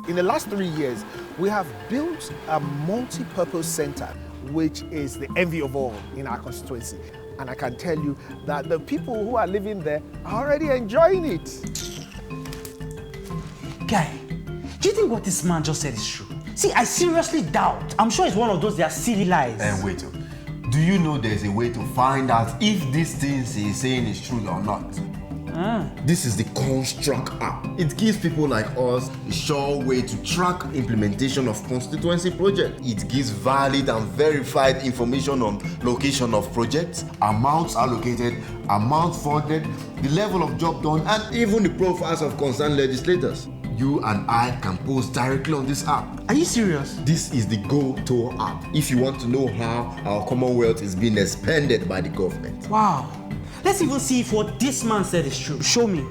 In the last 3 years, we have built a multi-purpose center, which is the envy of all in our constituency. And I can tell you that the people who are living there are already enjoying it. Guy, do you think what this man just said is true? See, I seriously doubt. I'm sure it's one of those their silly lies. And wait, do you know there's a way to find out if these things he's saying is true or not? This is the ConsTrack app. It gives people like us a sure way to track implementation of constituency projects. It gives valid and verified information on location of projects, amounts allocated, amount funded, the level of job done, and even the profiles of concerned legislators. You and I can post directly on this app. Are you serious? This is the go-to app if you want to know how our Commonwealth is being expanded by the government. Wow. Let's even see if what this man said is true. Show me.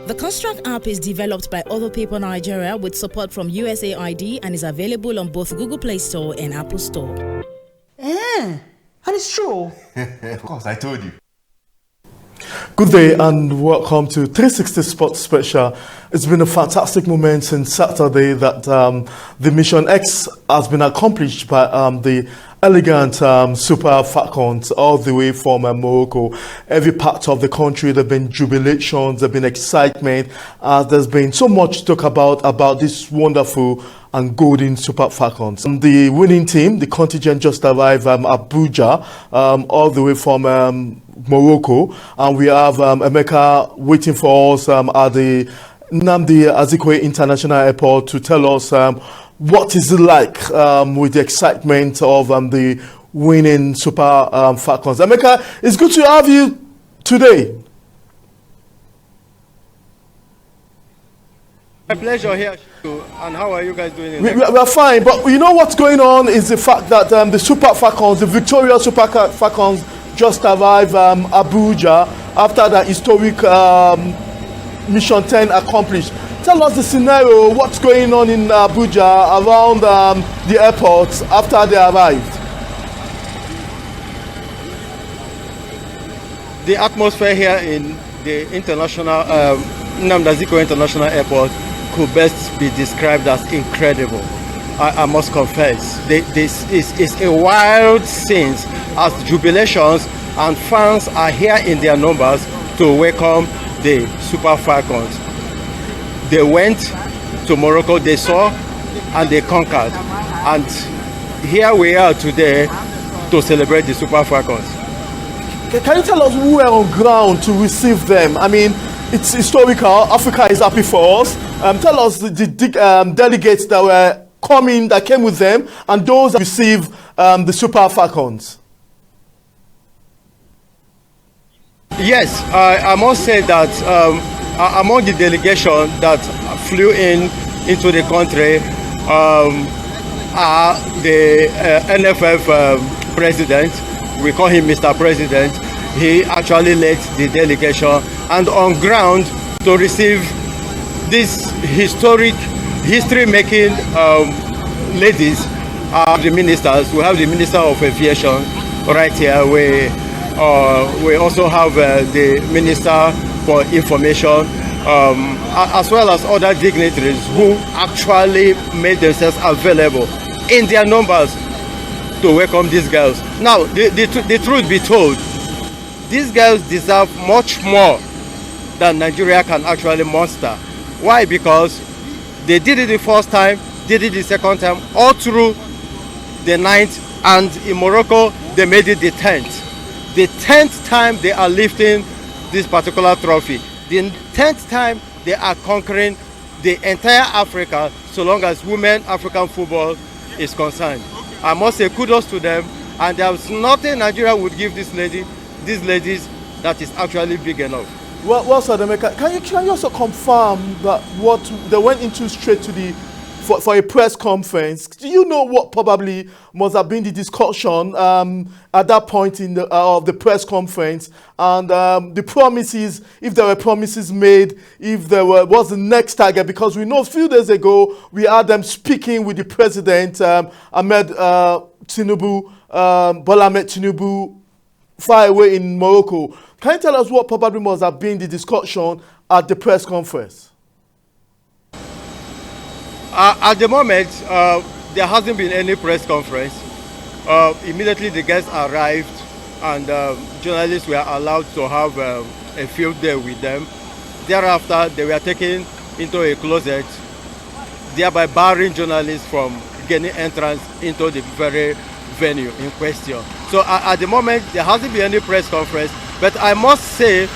The ConsTrack app is developed by Other People Nigeria with support from USAID and is available on both Google Play Store and Apple Store. And it's true. Of course, I told you. Good day and welcome to 360 Sport Special. It's been a fantastic moment since Saturday that the Mission X has been accomplished by the elegant Super Falcons all the way from Morocco. Every part of the country, there have been jubilations, there have been excitement. There's been so much to talk about this wonderful and golden Super Falcons. The winning team, the contingent just arrived Abuja, all the way from Morocco, and we have Emeka waiting for us at the Nnamdi Azikiwe International Airport to tell us what is it like with the excitement of the winning Super Falcons. Emeka, it's good to have you today. My pleasure here. And how are you guys doing? We are fine, but you know what's going on is the fact that the Super Falcons, the victorious Super Falcons, just arrived Abuja after the historic Mission 10 accomplished. Tell us the scenario, what's going on in Abuja around the airport after they arrived. The atmosphere here in the international Nnamdi Azikiwe International Airport could best be described as incredible. I must confess, this is a wild scene as jubilations and fans are here in their numbers to welcome the Super Falcons. They went to Morocco, they saw and they conquered, and here we are today to celebrate the Super Falcons. Can you tell us who were on ground to receive them? I mean, it's historical. Africa is happy for us. Tell us the delegates that were coming, that came with them, and those that received the Super Falcons. Yes, I must say that among the delegation that flew into the country are the NFF president. We call him Mr. President. He actually led the delegation, and on ground to receive this history-making ladies are the ministers. We have the Minister of Aviation right here. We also have the Minister for Information, as well as other dignitaries who actually made themselves available in their numbers to welcome these girls. Now, the truth be told, these girls deserve much more than Nigeria can actually muster. Why? Because they did it the first time, did it the second time, all through the 9th, and in Morocco, they made it the 10th. The 10th time they are lifting this particular trophy. The 10th time they are conquering the entire Africa, so long as women African football is concerned. I must say kudos to them, and there's nothing Nigeria would give these ladies that is actually big enough. Well, Sir Emeka, can you also confirm that what they went into straight to for a press conference? Do you know what probably must have been the discussion at that point in of the press conference, and the promises, if there were promises made, if there was the next target? Because we know a few days ago we had them speaking with the president, Ahmed Tinubu, Bola Ahmed Tinubu, far away in Morocco. Can you tell us what probably must have been the discussion at the press conference? At the moment, there hasn't been any press conference. Immediately the guests arrived, and journalists were allowed to have a field day with them. Thereafter, they were taken into a closet, thereby barring journalists from gaining entrance into the very venue in question. So at the moment, there hasn't been any press conference, but I must say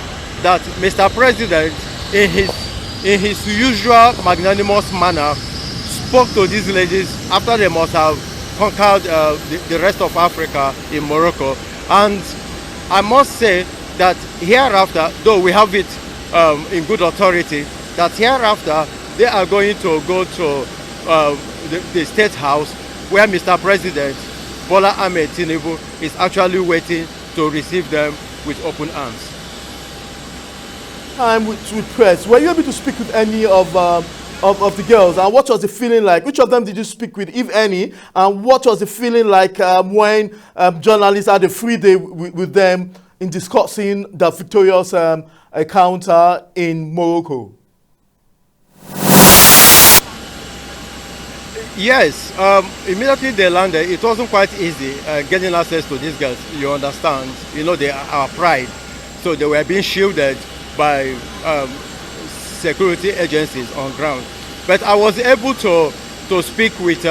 that Mr. President, in his usual magnanimous manner, spoke to these ladies after they must have conquered the rest of Africa in Morocco. And I must say that hereafter, though we have it in good authority, that hereafter they are going to go to the State House, where Mr. President Bola Ahmed Tinubu is actually waiting to receive them with open arms. Time with press. Were you able to speak with any of the girls, and what was the feeling like? Which of them did you speak with, if any, and what was the feeling like when journalists had a free day with them in discussing the victorious encounter in Morocco? Yes, immediately they landed, it wasn't quite easy getting access to these girls. You understand, you know, they are our pride, so they were being shielded by security agencies on ground. But I was able to speak with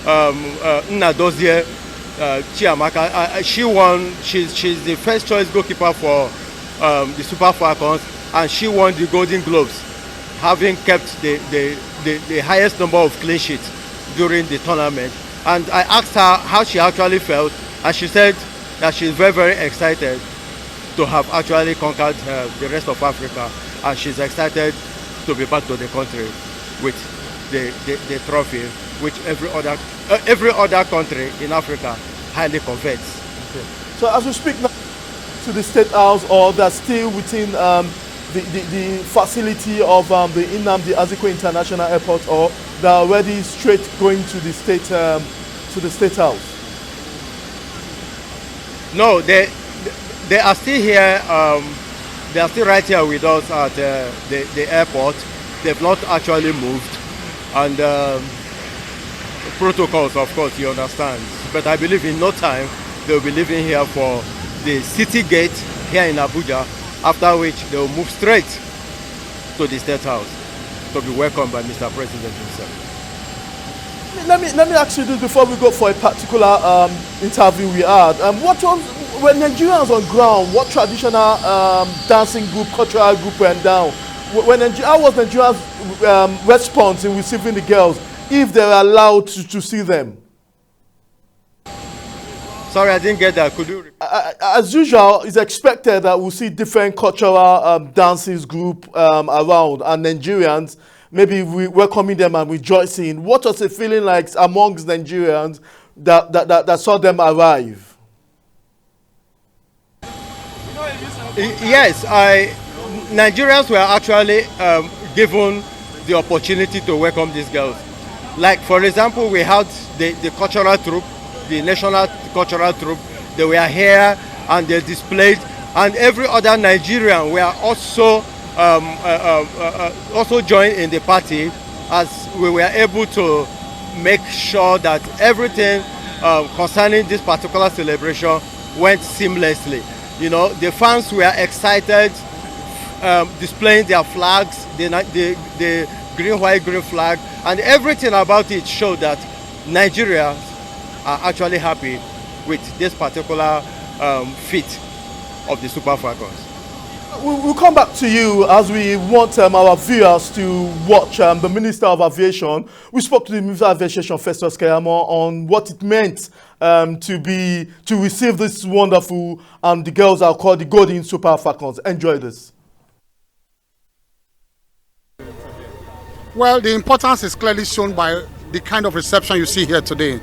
Nnadozie Chiamaka. She won. She's the first choice goalkeeper for the Super Falcons, and she won the Golden Globes, having kept the highest number of clean sheets during the tournament. And I asked her how she actually felt, and she said that she's very, very excited to have actually conquered the rest of Africa, and she's excited to be back to the country with the trophy, which every other country in Africa highly covets. Okay. So as we speak now to the State House, or they're still within the facility of the Nnamdi Azikiwe International Airport, or they're already straight going to the State House? No, they are still here. They are still right here with us at the airport. They've not actually moved, and protocols, of course, you understand. But I believe in no time they'll be leaving here for the city gate here in Abuja, after which they'll move straight to the State House to be welcomed by Mr. President himself. Let me ask you this before we go for a particular interview we had. When Nigerians on ground, what traditional dancing group, cultural group went down? How was Nigerians' response in receiving the girls, if they were allowed to see them? Sorry, I didn't get that. Could you repeat? As usual, it's expected that we'll see different cultural dances group around, and Nigerians maybe we welcoming them and rejoicing. What was the feeling like amongst Nigerians that saw them arrive? Yes, Nigerians were actually given the opportunity to welcome these girls. Like, for example, we had the cultural troupe, the national cultural troupe. They were here and they displayed, and every other Nigerian were also joined in the party, as we were able to make sure that everything concerning this particular celebration went seamlessly. You know, the fans were excited, displaying their flags, the green, white, green flag, and everything about it showed that Nigerians are actually happy with this particular feat of the Super Falcons. We'll come back to you as we want our viewers to watch the Minister of Aviation. We spoke to the Minister of Aviation, Festus Keyamo, on what it meant to receive this wonderful, the girls are called the Golden Super Falcons. Enjoy this. Well, the importance is clearly shown by the kind of reception you see here today.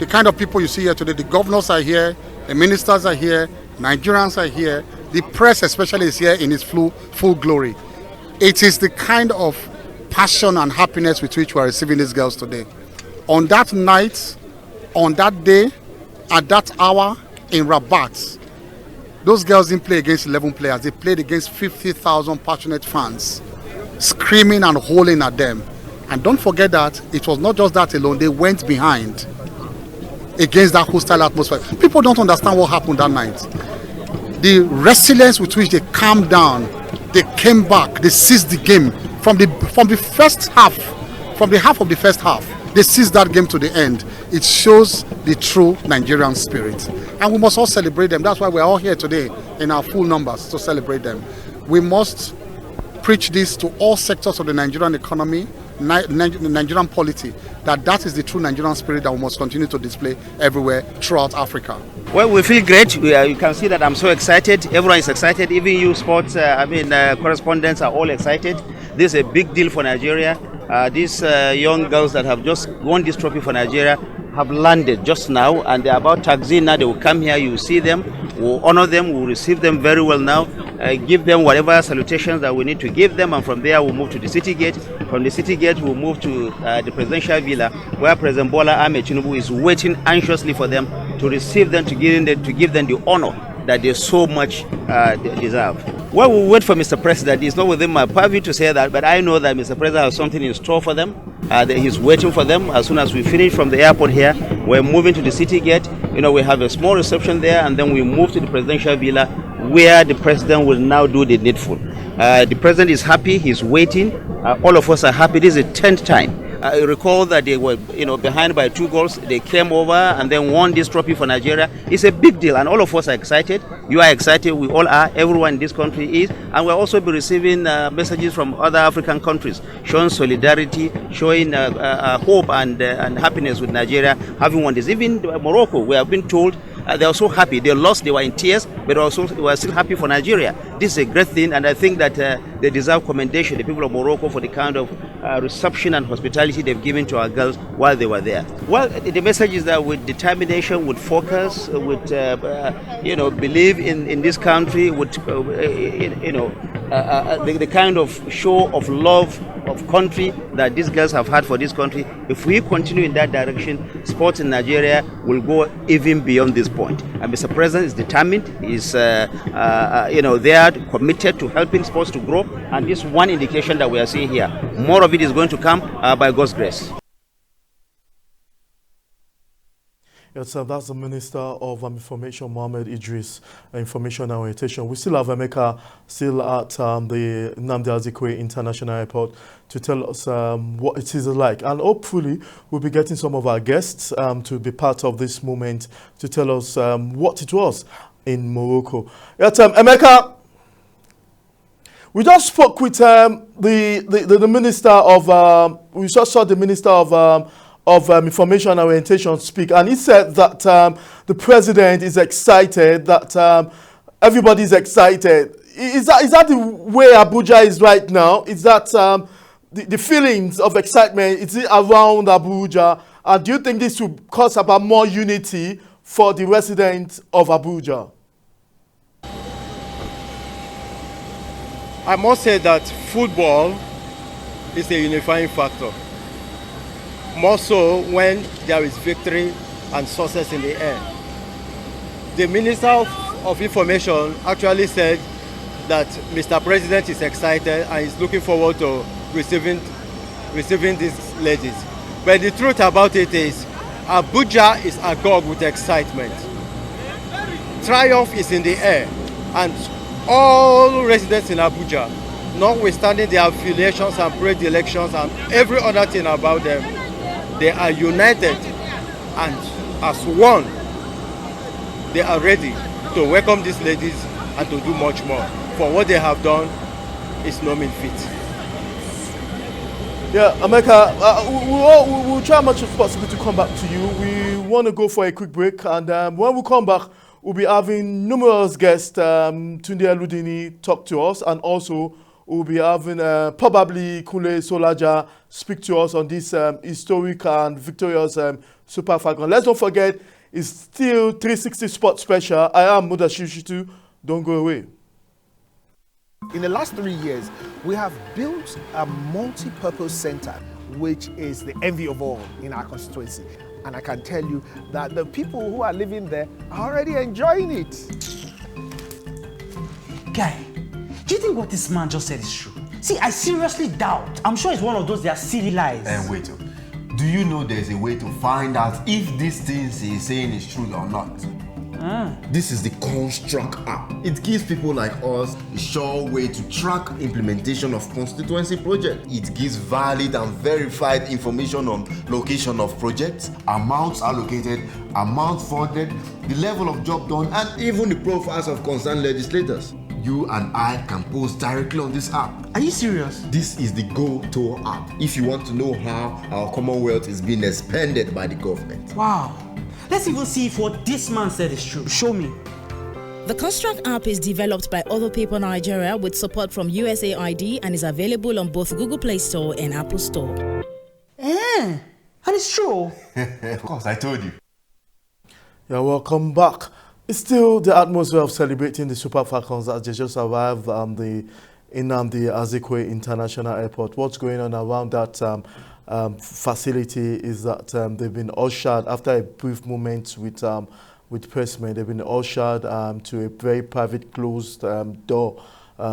The kind of people you see here today, the governors are here, the ministers are here, Nigerians are here, the press especially is here in its full glory. It is the kind of passion and happiness with which we are receiving these girls today. On that night, on that day, at that hour in Rabat, those girls didn't play against 11 players, they played against 50,000 passionate fans, screaming and howling at them. And don't forget that it was not just that alone, they went behind against that hostile atmosphere. People don't understand what happened that night. The resilience with which they calmed down, they came back, they seized the game from the first half, from the half of the first half. They seized that game to the end. It shows the true Nigerian spirit. And we must all celebrate them. That's why we're all here today in our full numbers to celebrate them. We must preach this to all sectors of the Nigerian economy, Nigerian polity, that is the true Nigerian spirit that we must continue to display everywhere throughout Africa. Well, we feel great. You can see that I'm so excited. Everyone is excited. Even you sports, correspondents are all excited. This is a big deal for Nigeria. These young girls that have just won this trophy for Nigeria have landed just now, and they're about taxiing now. They will come here, you will see them, we'll honor them, we'll receive them very well now, give them whatever salutations that we need to give them, and from there we'll move to the city gate. From the city gate we'll move to the presidential villa, where President Bola Ahmed Tinubu is waiting anxiously for them to receive them, to give them the honor that they so much deserve. Well, we'll wait for Mr. President. It's not within my purview to say that, but I know that Mr. President has something in store for them. That he's waiting for them. As soon as we finish from the airport here, we're moving to the city gate. We have a small reception there, and then we move to the presidential villa, where the president will now do the needful. The president is happy. He's waiting. All of us are happy. This is the 10th time. I recall that they were, behind by 2 goals. They came over and then won this trophy for Nigeria. It's a big deal, and all of us are excited. You are excited. We all are. Everyone in this country is, and we'll also be receiving messages from other African countries showing solidarity, showing hope and happiness with Nigeria having won this. Even Morocco, we have been told. They are so happy. They lost, they were in tears, but they were still happy for Nigeria. This is a great thing, and I think that they deserve commendation, the people of Morocco, for the kind of reception and hospitality they've given to our girls while they were there. Well, the message is that with determination, with focus, with believe in this country, with the kind of show of love of country that these girls have had for this country, if we continue in that direction, sports in Nigeria will go even beyond this point. And Mr. President is determined. He's they are committed to helping sports to grow, and this one indication that we are seeing here. More of it is going to come by God's grace. Yes, that's the Minister of Information, Mohammed Idris, Information and Orientation. We still have Emeka still at the Nnamdi Azikiwe International Airport to tell us what it is like. And hopefully we'll be getting some of our guests to be part of this moment to tell us what it was in Morocco. Yes, Emeka, we just spoke with the Minister of, we just saw the Minister of Information and Orientation speak, and he said that the president is excited, that everybody is excited. Is that the way Abuja is right now? Is that the feelings of excitement, is it around Abuja? And do you think this will cause about more unity for the residents of Abuja? I must say that football is a unifying factor. More so when there is victory and success in the air. The Minister of Information actually said that Mr. President is excited and is looking forward to receiving these ladies. But the truth about it is, Abuja is agog with excitement. Triumph is in the air, and all residents in Abuja, notwithstanding their affiliations and predilections and every other thing about them, they are united, and as one, they are ready to welcome these ladies and to do much more. For what they have done is no mean feat. Yeah, Emeka, we'll try as much as possible to come back to you. We want to go for a quick break, and when we come back, we'll be having numerous guests. Tunde Ludini talk to us, and also we'll be having probably Kule Solaja speak to us on this historic and victorious Super Falcon. Let's not forget, it's still 360 Sport Special. I am Muda Shishitu. Don't go away. In the last 3 years, we have built a multi-purpose center, which is the envy of all in our constituency. And I can tell you that the people who are living there are already enjoying it. Guy, do you think what this man just said is true? See, I seriously doubt. I'm sure it's one of those their silly lies. And wait, do you know there's a way to find out if these things he's saying is true or not? This is the ConsTrack app. It gives people like us a sure way to track implementation of constituency projects. It gives valid and verified information on location of projects, amounts allocated, amount funded, the level of job done, and even the profiles of concerned legislators. You and I can post directly on this app. Are you serious? This is the go-to app if you want to know how our Commonwealth is being expanded by the government. Wow. Let's even see if what this man said is true. Show me. The ConsTrack app is developed by Other People Nigeria with support from USAID and is available on both Google Play Store and Apple Store. And it's true. Of course, I told you. Yeah, welcome back. It's still the atmosphere of celebrating the Super Falcons as they just arrived in the Azikwe International Airport. What's going on around that facility is that they've been ushered after a brief moment with pressmen. They've been ushered to a very private, closed door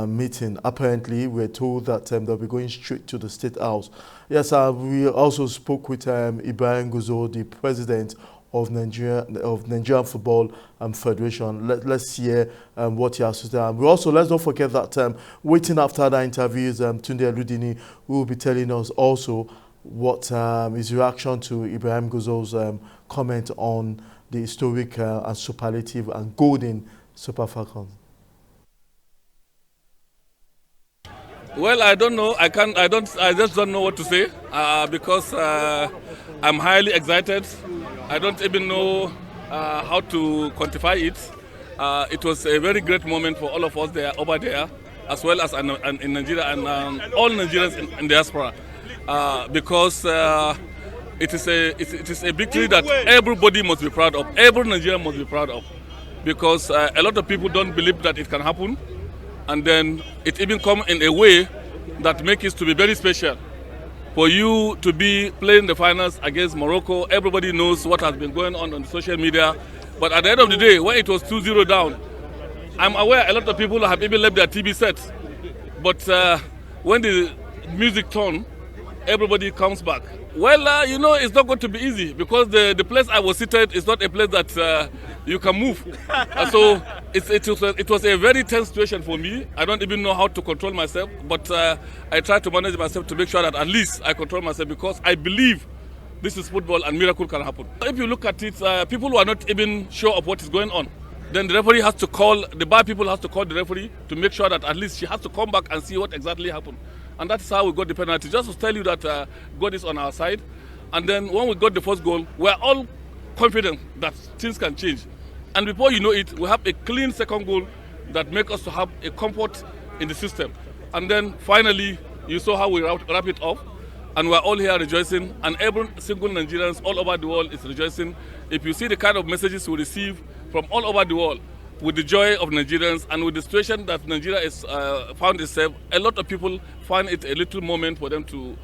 meeting. Apparently, we're told that they'll be going straight to the State House. Yes, we also spoke with Ibrahim Guzo, the president of Nigerian Football Federation. Let's hear what he has to say. Let's not forget that waiting after that interview is Tunde Eludini, who will be telling us also what his reaction to Ibrahim Guzo's comment on the historic and superlative and golden Super Falcons. Well, I don't know. I just don't know what to say because I'm highly excited. I don't even know how to quantify it. It was a very great moment for all of us there, over there, as well as in Nigeria and all Nigerians in diaspora, because it is a victory that everybody must be proud of. Every Nigerian must be proud of, because a lot of people don't believe that it can happen, and then it even comes in a way that makes it to be very special. For you to be playing the finals against Morocco, everybody knows what has been going on social media. But at the end of the day, when it was 2-0 down, I'm aware a lot of people have even left their TV sets. But when the music turns, everybody comes back. Well, it's not going to be easy because the place I was seated is not a place that you can move. So it was a very tense situation for me. I don't even know how to control myself, but I try to manage myself to make sure that at least I control myself, because I believe this is football and miracle can happen. If you look at it, people who are not even sure of what is going on, then the referee has to call, the bar people has to call the referee to make sure that at least she has to come back and see what exactly happened. And that's how we got the penalty. Just to tell you that God is on our side. And then when we got the first goal, we're all confident that things can change. And before you know it, we have a clean second goal that makes us to have a comfort in the system. And then finally, you saw how we wrap it up. And we're all here rejoicing. And every single Nigerians all over the world is rejoicing. If you see the kind of messages we receive from all over the world, with the joy of Nigerians and with the situation that Nigeria is found itself, a lot of people find it a little moment for them to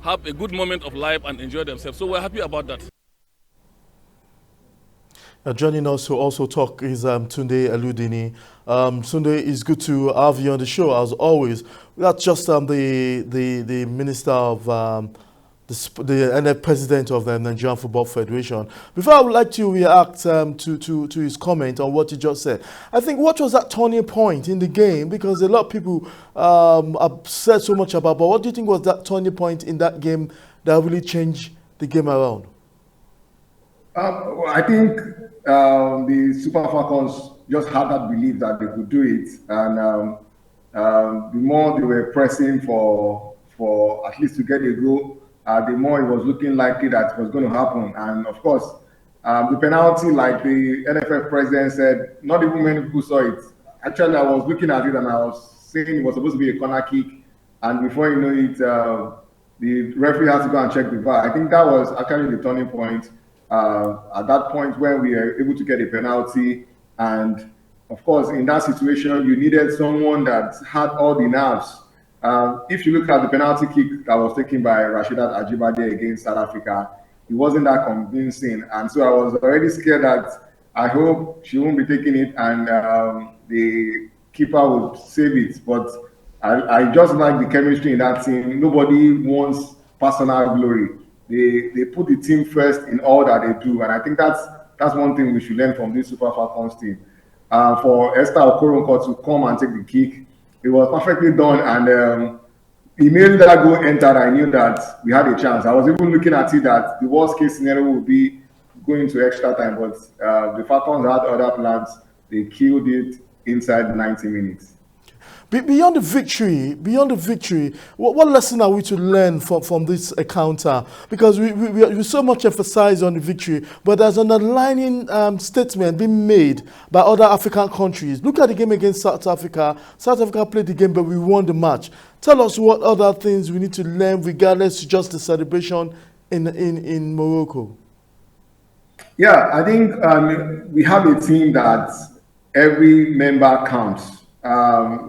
have a good moment of life and enjoy themselves. So we're happy about that. Joining us to also talk is Tunde Eludini. Tunde, it's good to have you on the show as always. That's just the Minister of the President of the Nigerian Football Federation. Before, I would like to react to his comment on what he just said. I think, what was that turning point in the game? Because a lot of people have said so much about, but what do you think was that turning point in that game that really changed the game around? I think the Super Falcons just had that belief that they could do it, and the more they were pressing for at least to get a goal, the more it was looking likely that it was going to happen. And of course, the penalty, like the NFF president said, not even many people saw it. Actually, I was looking at it and I was saying it was supposed to be a corner kick, and before you know it, the referee has to go and check the VAR. I think that was actually the turning point. At that point when we were able to get a penalty, and of course, in that situation, you needed someone that had all the nerves. If you look at the penalty kick that was taken by Rasheedat Ajibade against South Africa, it wasn't that convincing. And so I was already scared that I hope she won't be taking it and the keeper would save it. But I just like the chemistry in that team. Nobody wants personal glory. They put the team first in all that they do, and I think that's one thing we should learn from this Super Falcons team. For Esther Okoronkwo to come and take the kick, it was perfectly done, and immediately that goal entered, I knew that we had a chance. I was even looking at it that the worst case scenario would be going to extra time, but the Falcons had other plans. They killed it inside 90 minutes. Beyond the victory, what lesson are we to learn from this encounter? Because we so much emphasize on the victory, but there's an underlying statement being made by other African countries. Look at the game against South Africa. South Africa played the game, but we won the match. Tell us what other things we need to learn, regardless of just the celebration in Morocco. Yeah, I think we have a team that every member counts.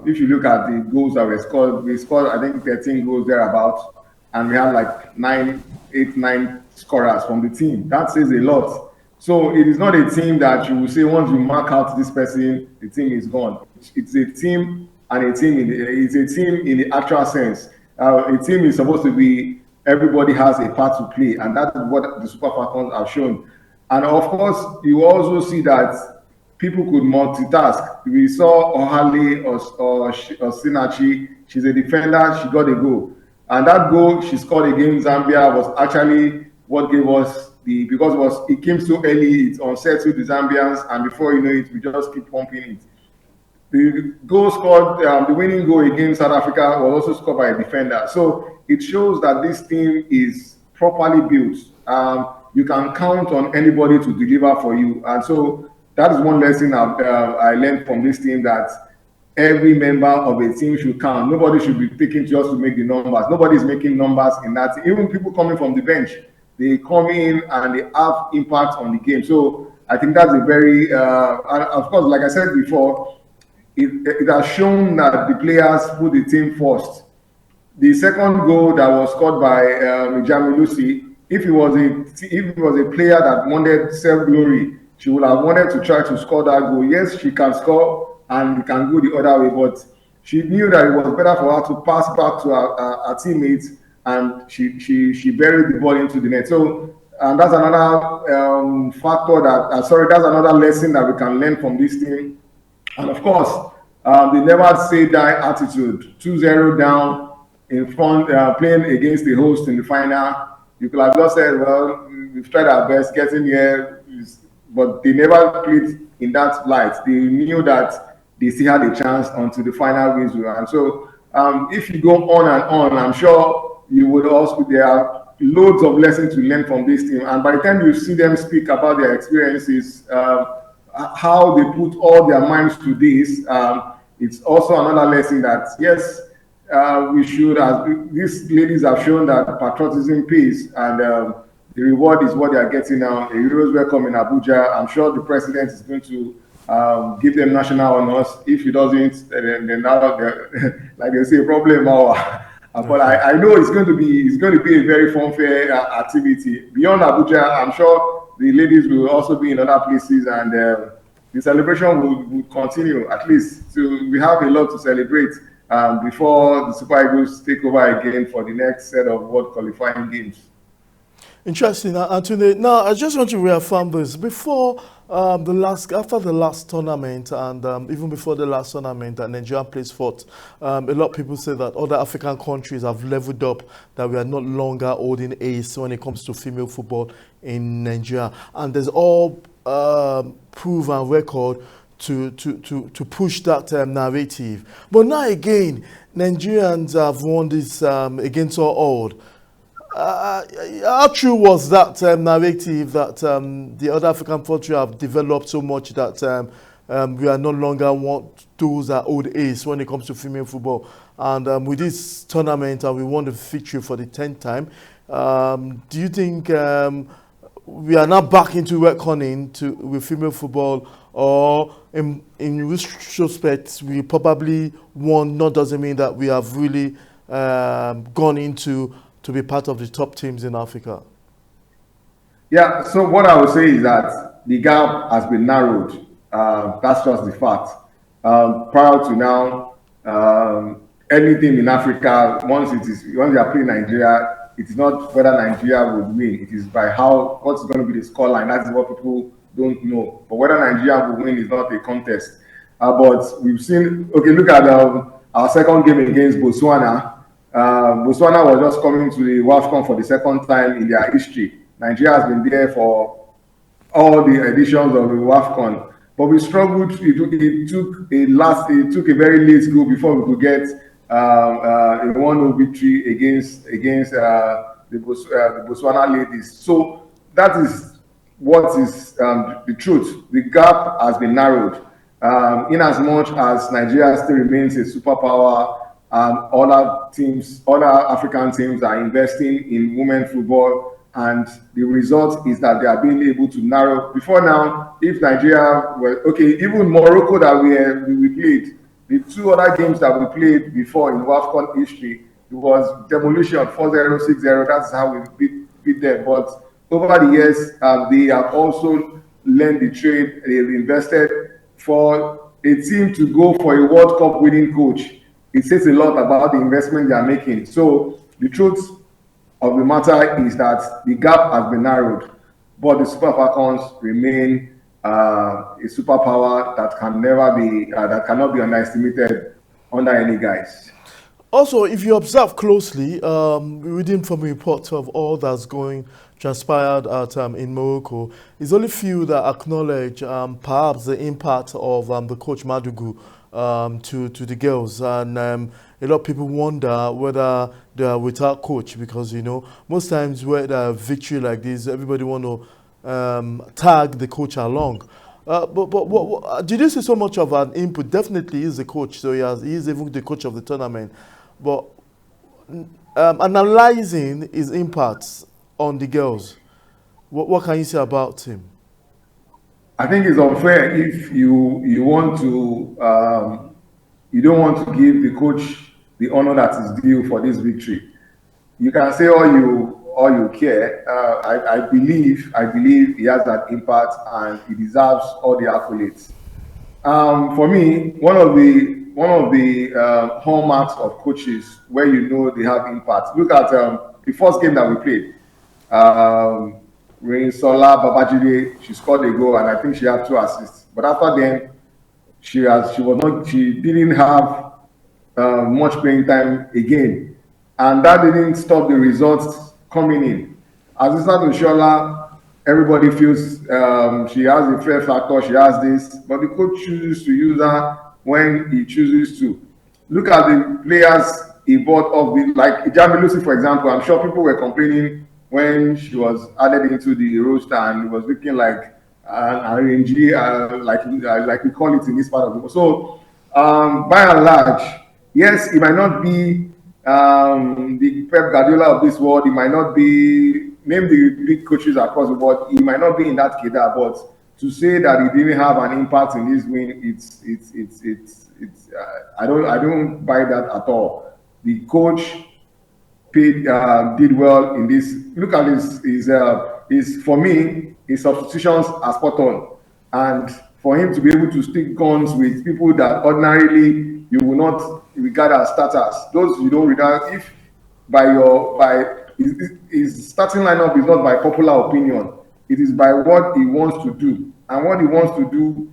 If you look at the goals that we scored I think 13 goals thereabouts, and we had like 9 scorers from the team. That says a lot. So it is not a team that you will say once you mark out this person, the team is gone. It's a team, and it's a team in the actual sense. A team is supposed to be everybody has a part to play, and that's what the Super Falcons have shown. And of course, you also see that people could multitask. We saw Ohale or Sinachi. She's a defender. She got a goal. And that goal she scored against Zambia was actually what gave us because it came so early, it unsettled the Zambians, and before you know it, we just keep pumping it. The goal scored, the winning goal against South Africa was also scored by a defender. So it shows that this team is properly built. You can count on anybody to deliver for you. And so that is one lesson I learned from this team, that every member of a team should count. Nobody should be picking just to make the numbers. Nobody is making numbers in that team. Even people coming from the bench, they come in and they have impact on the game. So I think that's a very, of course, like I said before, it has shown that the players put the team first. The second goal that was scored by Mijami Lucy, if it was a player that wanted self-glory, she would have wanted to try to score that goal. Yes, she can score and it can go the other way, but she knew that it was better for her to pass back to her teammates, and she buried the ball into the net. So, and that's another factor that's another lesson that we can learn from this team. And of course, the never say die attitude. 2-0 down in front, playing against the host in the final. You could have just said, well, we've tried our best getting here, but they never played in that light. They knew that they still had a chance until the final whistle. And so if you go on and on, I'm sure you would also, there are loads of lessons to learn from this team. And by the time you see them speak about their experiences, how they put all their minds to this, it's also another lesson that, yes, we should, as these ladies have shown, that patriotism pays, and the reward is what they are getting now. A Heroes Welcome in Abuja. I'm sure the president is going to give them national honors. If he doesn't, then now, like they say, problem. But I know it's going to be a very fun, fair activity. Beyond Abuja, I'm sure the ladies will also be in other places, and the celebration will continue. At least we have a lot to celebrate before the Super Eagles take over again for the next set of World Qualifying Games. Interesting, Anthony. Now, I just want to reaffirm this. Before after the last tournament, and even before the last tournament that Nigeria plays fourth, a lot of people say that other African countries have leveled up, that we are no longer holding ace when it comes to female football in Nigeria. And there's all proof and record to push that narrative. But now again, Nigerians have won this against all odds. How true was that narrative that the other African countries have developed so much that we are no longer want those that hold ace when it comes to female football? And with this tournament, we won the victory for the 10th time. Do you think we are now back into WAFCON with female football, or in retrospect, we probably won? Not doesn't mean that we have really gone into to be part of the top teams in Africa? Yeah, so what I would say is that the gap has been narrowed. That's just the fact. Prior to now, any team in Africa, once they are playing Nigeria, it is not whether Nigeria would win. It is by what's going to be the scoreline. That is what people don't know. But whether Nigeria will win is not a contest. But we've seen. Okay, look at our second game against Botswana. Botswana was just coming to the WAFCON for the second time in their history. Nigeria has been there for all the editions of the WAFCON, but we struggled. It took a very late goal before we could get a 1-0 victory against the Botswana ladies. So that is what is the truth. The gap has been narrowed. In as much as Nigeria still remains a superpower, other African teams are investing in women's football, and the result is that they are being able to narrow. Before now, if Nigeria were okay, even Morocco that we played, the two other games that we played before in WAFCON history, it was demolition 4-0, 6-0. That's how we beat them. But over the years, they have also learned the trade. They've invested. For a team to go for a World Cup winning coach, it says a lot about the investment they are making. So the truth of the matter is that the gap has been narrowed, but the Super Falcons remain a superpower that cannot be underestimated under any guise. Also, if you observe closely, reading from reports of all that's transpired in Morocco, it's only few that acknowledge perhaps the impact of the coach Madugu to the girls, and a lot of people wonder whether they are without coach, because most times where there are victory like this, everybody want to tag the coach along. But did you see so much of an input? Definitely he's the coach, so he is even the coach of the tournament. But analyzing his impacts on the girls, what can you say about him? I think it's unfair if you want to you don't want to give the coach the honor that is due for this victory. You can say all you care. I believe he has that impact and he deserves all the accolades. For me, one of the hallmarks of coaches where they have impact. Look at the first game that we played. Sola Babajide, she scored a goal and I think she had 2 assists. But after then, she didn't have much playing time again, and that didn't stop the results coming in. Azizat Oshola, everybody feels she has a fair factor, she has this, but the coach chooses to use her when he chooses to. Look at the players he bought off, like Ijami Lucy, for example. I'm sure people were complaining when she was added into the roster and it was looking like an RNG, like we call it in this part of the world. So, by and large, yes, it might not be the Pep Guardiola of this world. It might not be, name the big coaches across the world. He might not be in that cadre, but to say that he didn't have an impact in this win, I don't buy that at all. The coach did well in this. Look at his for me, his substitutions are spot on, and for him to be able to stick guns with people that ordinarily you will not regard as starters, those you don't regard, if his starting lineup is not by popular opinion, it is by what he wants to do, and what he wants to do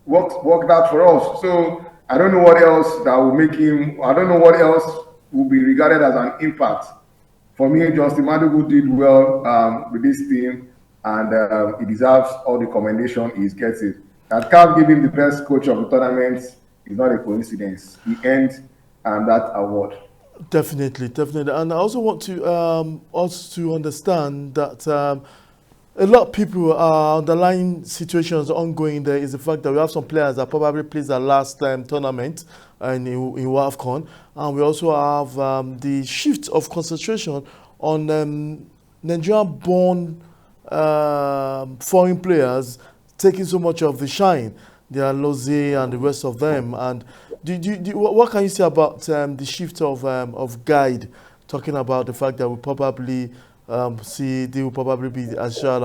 worked out for us. So I don't know what else that will make him. I don't know what else will be regarded as an impact. For me, Justin Madugu did well with this team, and he deserves all the commendation he's getting. That CAF gave him the best coach of the tournament is not a coincidence. He earned that award. Definitely. And I also want to understand that a lot of people underlying situations ongoing there is the fact that we have some players that probably played their last tournament in WAFCON, and we also have the shift of concentration on Nigerian-born foreign players taking so much of the shine. They are Lozie and the rest of them. And what can you say about the shift of guide, talking about the fact that we probably they will probably be Azizat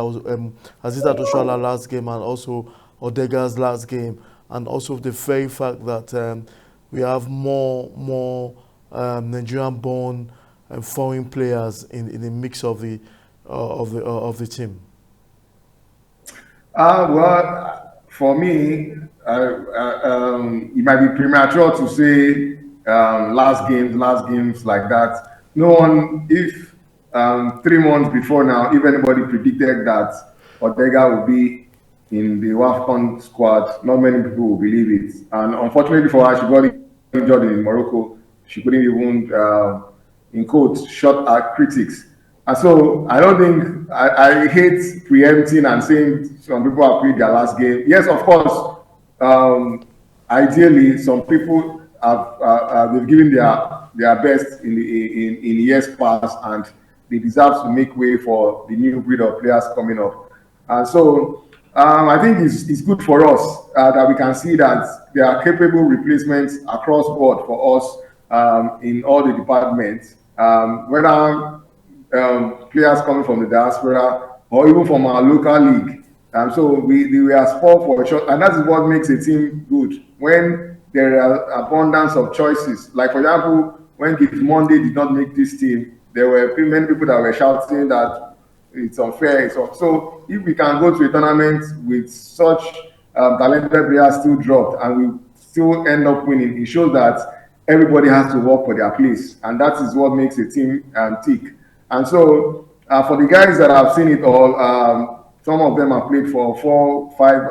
Oshoala last game and also Odega's last game, and also the very fact that we have more Nigerian-born and foreign players in the mix of the team? Well, for me, it might be premature to say last games like that. No one, if 3 months before now, if anybody predicted that Ortega would be in the WAFCON squad, not many people will believe it. And unfortunately for her, she got injured in Morocco. She couldn't even, in quotes, shut at critics. And so I don't think, I hate preempting and saying some people have played their last game. Yes, of course, ideally, some people they've given their best in years past, and they deserve to make way for the new breed of players coming up. And so I think it's good for us that we can see that there are capable replacements across board for us in all the departments, whether players coming from the diaspora or even from our local league. So we are spoiled for a shot, and that is what makes a team good. When there are abundance of choices, like for example, when Gift Monday did not make this team, there were many people that were shouting that it's unfair. So if we can go to a tournament with such talented players still dropped and we still end up winning, it shows that everybody has to work for their place, and that is what makes a team tick. And so for the guys that have seen it all, some of them have played for 4, 5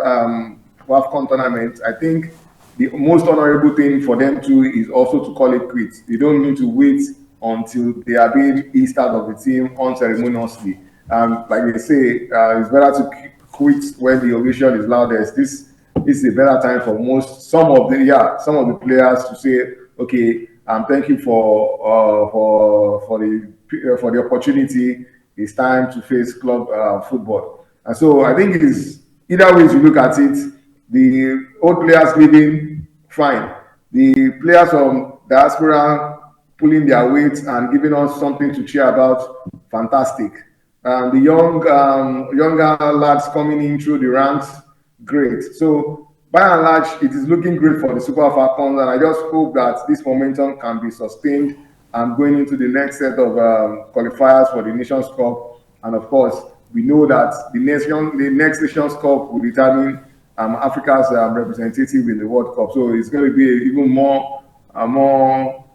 WAFCON tournaments. I think the most honorable thing for them too is also to call it quits. They don't need to wait until they are being eased out of the team unceremoniously. Like they say, it's better to quit when the ovation is loudest. This is a better time for some of the players to say, okay, thank you for the opportunity. It's time to face club football. And so I think it's either way you look at it, the old players leaving, fine. The players from diaspora pulling their weight and giving us something to cheer about, fantastic. The younger lads coming in through the ranks, great. So by and large, it is looking great for the Super Falcons, and I just hope that this momentum can be sustained and going into the next set of qualifiers for the Nations Cup. And of course, we know that the next Nations Cup will determine Africa's representative in the World Cup. So it's going to be even more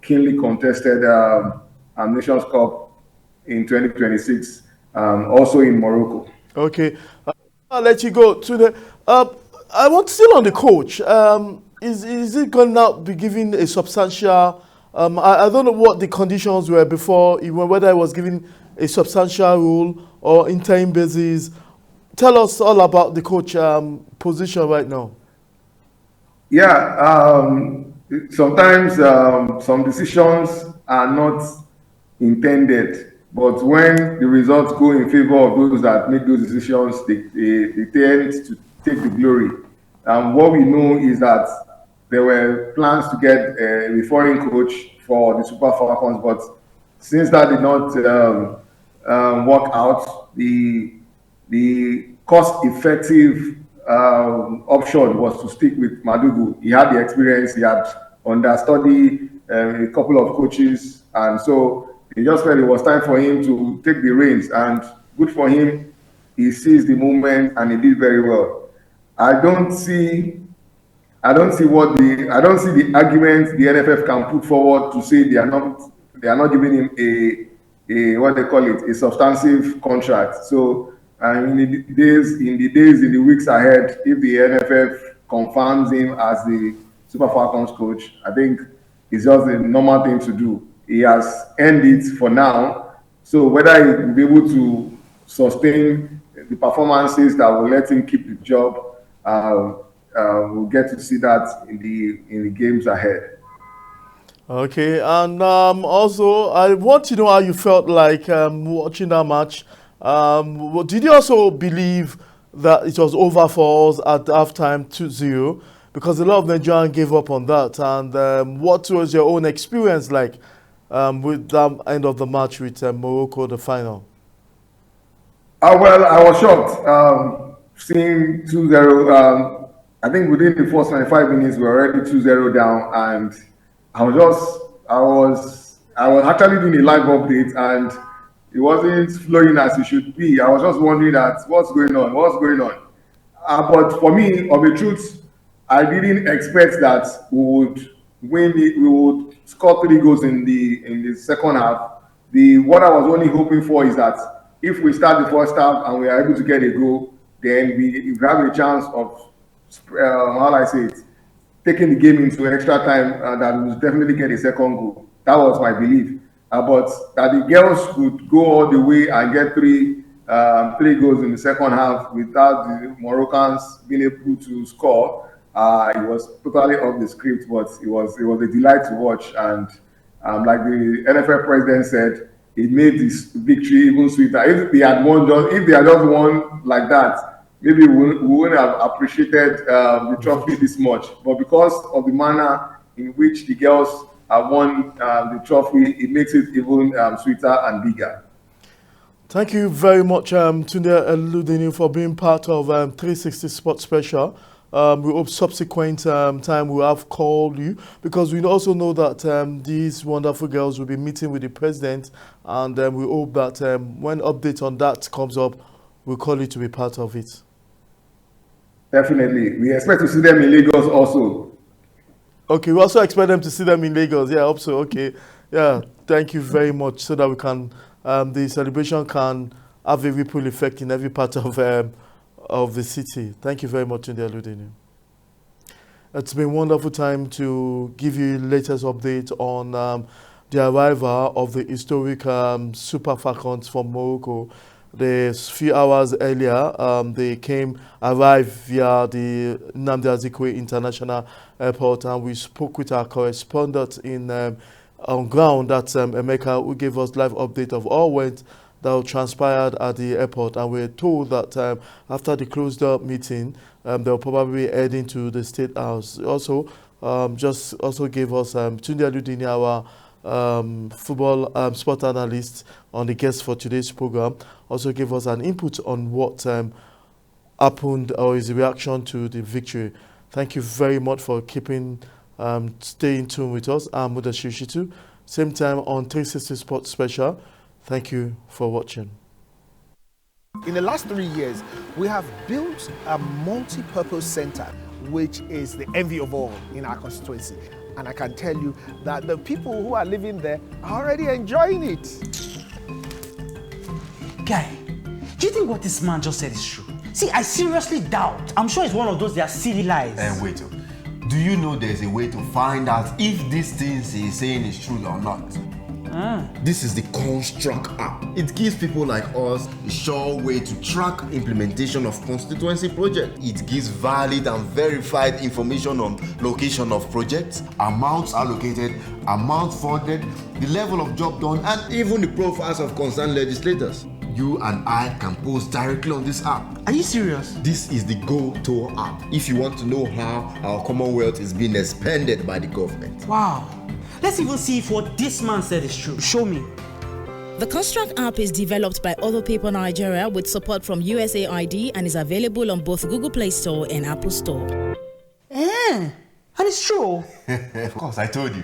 keenly contested Nations Cup in 2026, also in Morocco. Okay, I'll let you go to the. I want still on the coach. Is it going to now be given a substantial? I don't know what the conditions were before, even whether it was given a substantial role or interim basis. Tell us all about the coach position right now. Yeah, sometimes some decisions are not intended, but when the results go in favor of those that make those decisions, they tend to take the glory. What we know is that there were plans to get a foreign coach for the Super Falcons, but since that did not work out, the cost-effective option was to stick with Madugu. He had the experience, he had understudied a couple of coaches, and so he just felt it was time for him to take the reins, and good for him. He seized the moment and he did very well. I don't see the argument the NFF can put forward to say they are not giving him a what they call it, a substantive contract. So in the weeks ahead, if the NFF confirms him as the Super Falcons coach, I think it's just a normal thing to do. He has earned it for now. So whether he will be able to sustain the performances that will let him keep the job, we'll get to see that in the games ahead. Okay, and also I want to know how you felt like watching that match. Did you also believe that it was over for us at halftime 2-0? Because a lot of Nigerians gave up on that. And what was your own experience like with that end of the match with Morocco, the final? Well, I was shocked seeing 2-0. I think within the first 95 minutes, we were already 2-0 down, and I I was actually doing a live update and it wasn't flowing as it should be. I was just wondering what's going on. But for me, of the truth, I didn't expect that we would win it. We would score 3 goals in the second half. What I was only hoping for is that if we start the first half and we are able to get a goal, then we have a chance of taking the game into extra time, that we will definitely get a second goal. That was my belief. But that the girls could go all the way and get 3 goals in the second half without the Moroccans being able to score, it was totally off the script, but it was a delight to watch. And like the NFL president said, it made this victory even sweeter. If they had just won like that, maybe we wouldn't have appreciated the trophy this much. But because of the manner in which the girls have won the trophy, it makes it even sweeter and bigger. Thank you very much, Tunde Eludini, for being part of 360 Sport Special. We hope subsequent time we'll have called you, because we also know that these wonderful girls will be meeting with the president, and we hope that when update on that comes up, we'll call you to be part of it. Definitely. We expect to see them in Lagos also. Okay, we also expect them to see them in Lagos. Yeah, I hope so. Okay. Yeah, thank you very much, so that we can, the celebration can have a ripple effect in every part of the city. Thank you very much, Tunde Eludini. It's been a wonderful time to give you latest update on the arrival of the historic Super Falcons from Morocco. A few hours earlier, they arrived via the Nnamdi Azikiwe International Airport, and we spoke with our correspondent on ground, that's Emeka, who gave us live update of all that transpired at the airport. And we're told that after the closed-door meeting, they'll probably be heading to the State House. Also, gave us Tunde Eludini, our football sport analyst, on the guest for today's program. Also gave us an input on what happened, or his reaction to the victory. Thank you very much for staying tuned with us. I'm Mudashir Shitu. Same time on 360 Sport Special. Thank you for watching. In the last 3 years, we have built a multi-purpose center, which is the envy of all in our constituency. And I can tell you that the people who are living there are already enjoying it. Guy, do you think what this man just said is true? See, I seriously doubt. I'm sure it's one of those their silly lies. And wait, do you know there's a way to find out if these things he's saying is true or not? This is the ConsTrack app. It gives people like us a sure way to track implementation of constituency projects. It gives valid and verified information on location of projects, amounts allocated, amount funded, the level of job done, and even the profiles of concerned legislators. You and I can post directly on this app. Are you serious? This is the go-to app if you want to know how our Commonwealth is being expanded by the government. Wow. Let's even see if what this man said is true. Show me. The ConsTrack app is developed by Other People Nigeria with support from USAID and is available on both Google Play Store and Apple Store. And it's true. Of course, I told you.